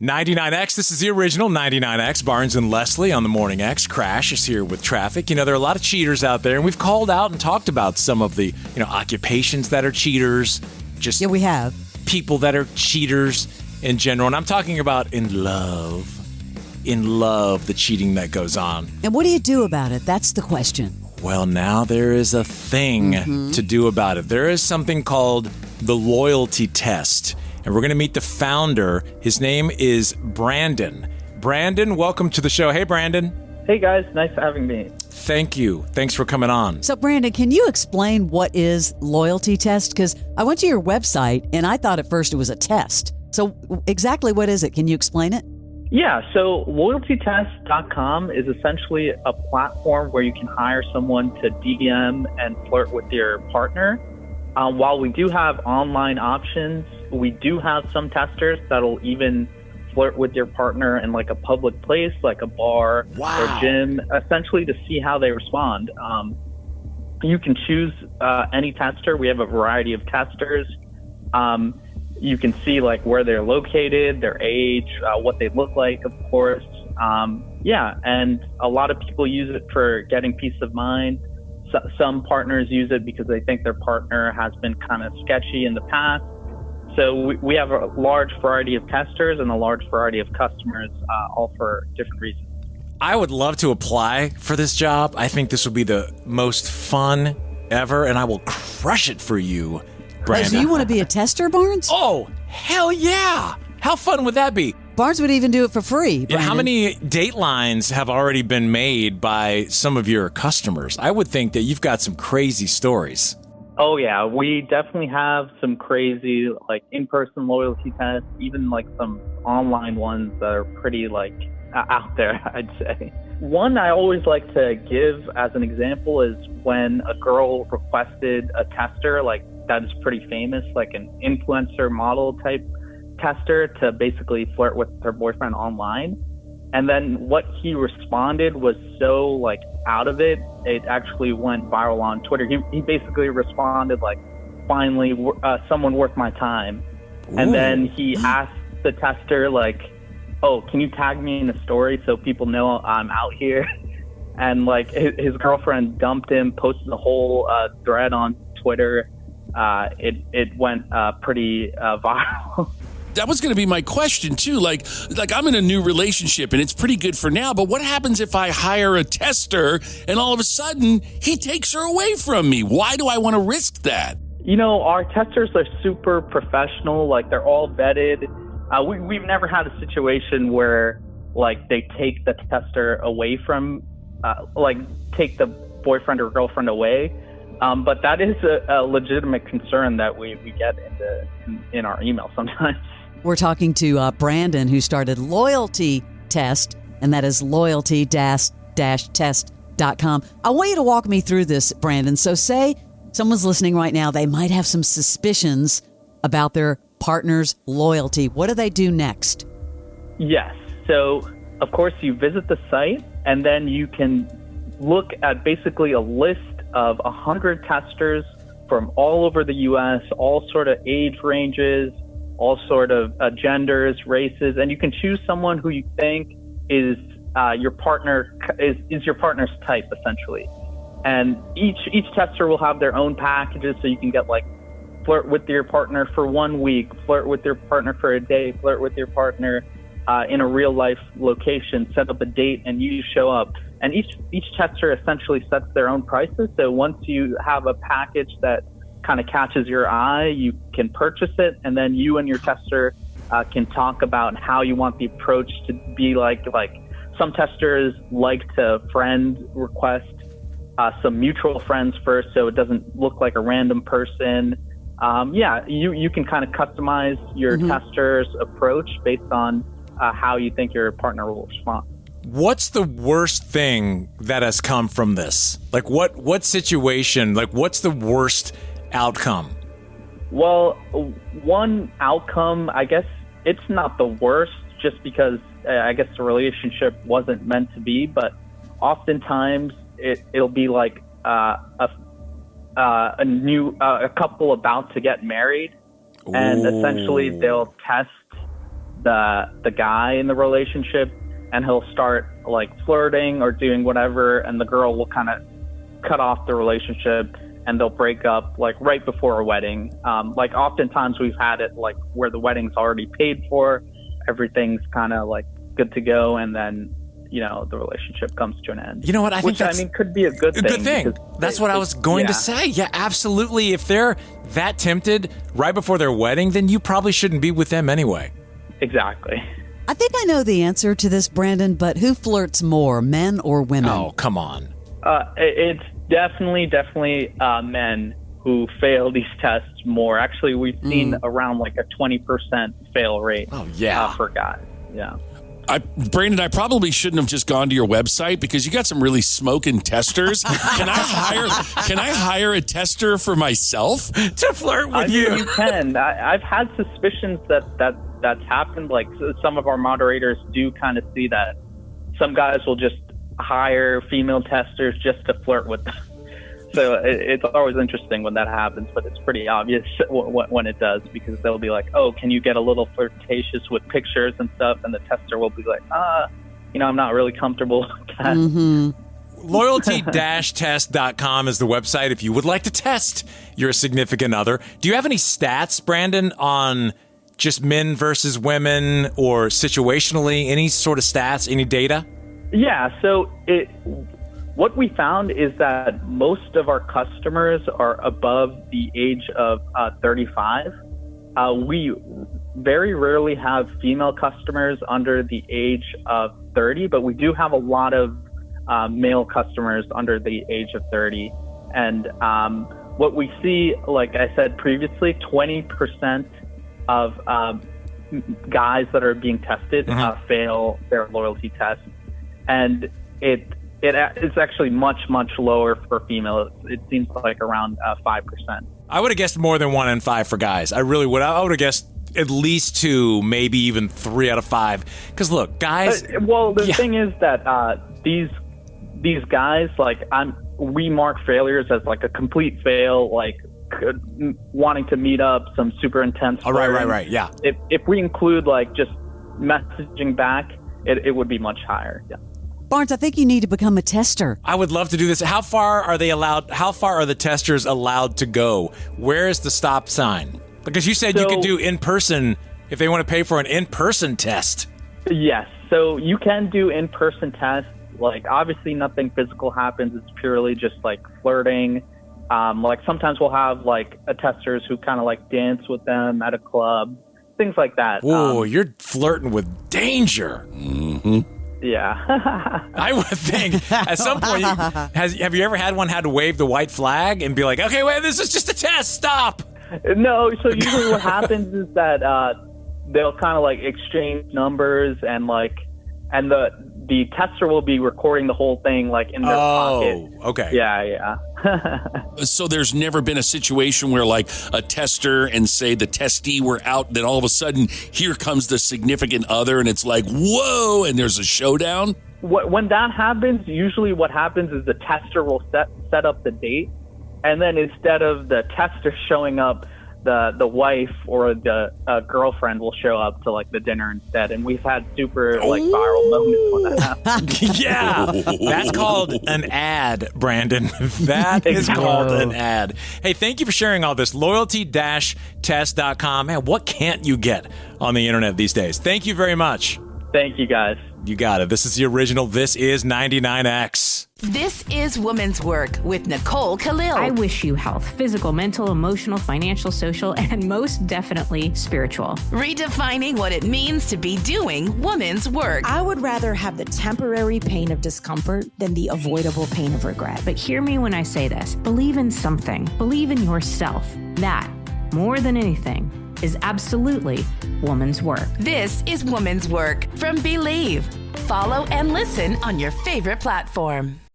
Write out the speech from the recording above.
99X, this is the original 99X. Barnes and Leslie on the Morning X. Crash is here with traffic. You know, there are a lot of cheaters out there, and we've called out and talked about some of the, occupations that are cheaters. Yeah, we have. People that are cheaters in general. And I'm talking about in love. In love, the cheating that goes on. And what do you do about it? That's the question. Well, now there is a thing to do about it. There is something called the loyalty test. And we're going to meet the founder. His name is Brandon. Brandon, welcome to the show. Hey, Brandon. Hey, guys. Nice having me. Thank you. Thanks for coming on. So, Brandon, can you explain what is loyalty test? Because I went to your website, and I thought at first it was a test. So exactly what is it? Can you explain it? Yeah, so loyaltytest.com is essentially a platform where you can hire someone to DM and flirt with your partner. While we do have online options, we do have some testers that'll even flirt with your partner in like a public place, like a bar or gym, essentially to see how they respond. You can choose any tester. We have a variety of testers. You can see like where they're located, their age, what they look like, of course. And a lot of people use it for getting peace of mind. Some partners use it because they think their partner has been kind of sketchy in the past. So we have a large variety of testers and a large variety of customers, all for different reasons. I would love to apply for this job. I think this will be the most fun ever, and I will crush it for you, Brandon. So you want to be a tester, Barnes? Oh, hell yeah. How fun would that be? Barnes would even do it for free, Brandon. Yeah, how many date lines have already been made by some of your customers? I would think that you've got some crazy stories. Oh, yeah. We definitely have some crazy, like, in-person loyalty tests, even, like, some online ones that are pretty, like, out there, I'd say. One I always like to give as an example is when a girl requested a tester, like, that is pretty famous, like an influencer model type tester to basically flirt with her boyfriend online. And then what he responded was so like out of it, it actually went viral on Twitter. He basically responded like, finally, someone worth my time. Ooh. And then he asked the tester like, oh, can you tag me in a story so people know I'm out here? And like his girlfriend dumped him, posted a whole thread on Twitter. It went pretty viral. That was going to be my question too. Like I'm in a new relationship and it's pretty good for now, but what happens if I hire a tester and all of a sudden he takes her away from me? Why do I want to risk that? You know, our testers are super professional. Like they're all vetted. We've never had a situation where like they take the tester away from, like take the boyfriend or girlfriend away. But that is a legitimate concern that we get in our email sometimes. We're talking to Brandon, who started Loyalty Test, and that is loyalty-test.com. I want you to walk me through this, Brandon. So say someone's listening right now. They might have some suspicions about their partner's loyalty. What do they do next? Yes. So, of course, you visit the site, and then you can look at basically a list of 100 testers from all over the U.S., all sort of age ranges, all sort of genders, races, and you can choose someone who you think is your partner is your partner's type, essentially. And each tester will have their own packages, so you can get like flirt with your partner for 1 week, flirt with your partner for a day, flirt with your partner in a real life location, set up a date, and you show up. And each tester essentially sets their own prices. So once you have a package that kind of catches your eye, you can purchase it, and then you and your tester can talk about how you want the approach to be like some testers like to friend request some mutual friends first so it doesn't look like a random person. You can kind of customize your tester's approach based on how you think your partner will respond. What's the worst thing that has come from this? Like what situation, like what's the worst outcome? Well, one outcome, I guess it's not the worst just because I guess the relationship wasn't meant to be, but oftentimes it'll be like a couple about to get married. Ooh. And essentially they'll test the guy in the relationship, and he'll start like flirting or doing whatever, and the girl will kind of cut off the relationship, and they'll break up like right before a wedding. Like oftentimes we've had it like where the wedding's already paid for, everything's kind of like good to go, and then the relationship comes to an end. You know what? I think could be a good thing. Good thing. That's what I was going to say. Yeah, absolutely. If they're that tempted right before their wedding, then you probably shouldn't be with them anyway. Exactly. I think I know the answer to this, Brandon, but who flirts more, men or women? Oh, come on. It's definitely men who fail these tests more. Actually, we've seen around like a 20% fail rate. Oh, yeah. For guys. Yeah. Brandon, I probably shouldn't have just gone to your website because you got some really smoking testers. Can I hire a tester for myself to flirt with you? You can. I've had suspicions that's happened. Like some of our moderators do kind of see that. Some guys will just hire female testers just to flirt with them. So it's always interesting when that happens, but it's pretty obvious when it does, because they'll be like, oh, can you get a little flirtatious with pictures and stuff? And the tester will be like, I'm not really comfortable with that. Mm-hmm. Loyalty-test.com is the website if you would like to test your significant other. Do you have any stats, Brandon, on just men versus women or situationally? Any sort of stats, any data? Yeah, so what we found is that most of our customers are above the age of 35. We very rarely have female customers under the age of 30, but we do have a lot of male customers under the age of 30. And what we see, like I said previously, 20% of guys that are being tested fail their loyalty test. And it's actually much lower for female. It seems like around 5%. I would have guessed more than 1 in 5 for guys. I really would. I would have guessed at least 2, maybe even 3 out of 5. Because look, guys. The thing is that these guys, like we mark failures as like a complete fail, like wanting to meet up, some super intense. Oh, right. Yeah. If we include like just messaging back, it would be much higher. Yeah. Barnes, I think you need to become a tester. I would love to do this. How far are the testers allowed to go? Where is the stop sign? Because you said you could do in-person if they want to pay for an in-person test. Yes. So you can do in-person tests. Like, obviously nothing physical happens. It's purely just like flirting. Like sometimes we'll have like testers who kind of like dance with them at a club, things like that. Whoa, you're flirting with danger. Mm-hmm. Yeah. I would think at some point, have you ever had one had to wave the white flag and be like, okay, wait, this is just a test, stop? No, so usually what happens is that they'll kind of like exchange numbers and the tester will be recording the whole thing like in their pocket. Oh, okay. Yeah. So there's never been a situation where like a tester and say the testee were out, then all of a sudden here comes the significant other and it's like, whoa, and there's a showdown? When that happens, usually what happens is the tester will set up the date, and then instead of the tester showing up, the wife or the girlfriend will show up to like the dinner instead. And we've had super like viral moments when that happens. Yeah, that's called an ad, Brandon. That is called an ad. Hey, thank you for sharing all this. Loyalty-test.com. Man, what can't you get on the internet these days? Thank you very much. Thank you, guys. You got it. This is the original. This is 99X. This is Woman's Work with Nicole Khalil. I wish you health, physical, mental, emotional, financial, social, and most definitely spiritual. Redefining what it means to be doing woman's work. I would rather have the temporary pain of discomfort than the avoidable pain of regret. But hear me when I say this. Believe in something. Believe in yourself. That, more than anything, is absolutely woman's work. This is Woman's Work from Believe. Follow and listen on your favorite platform.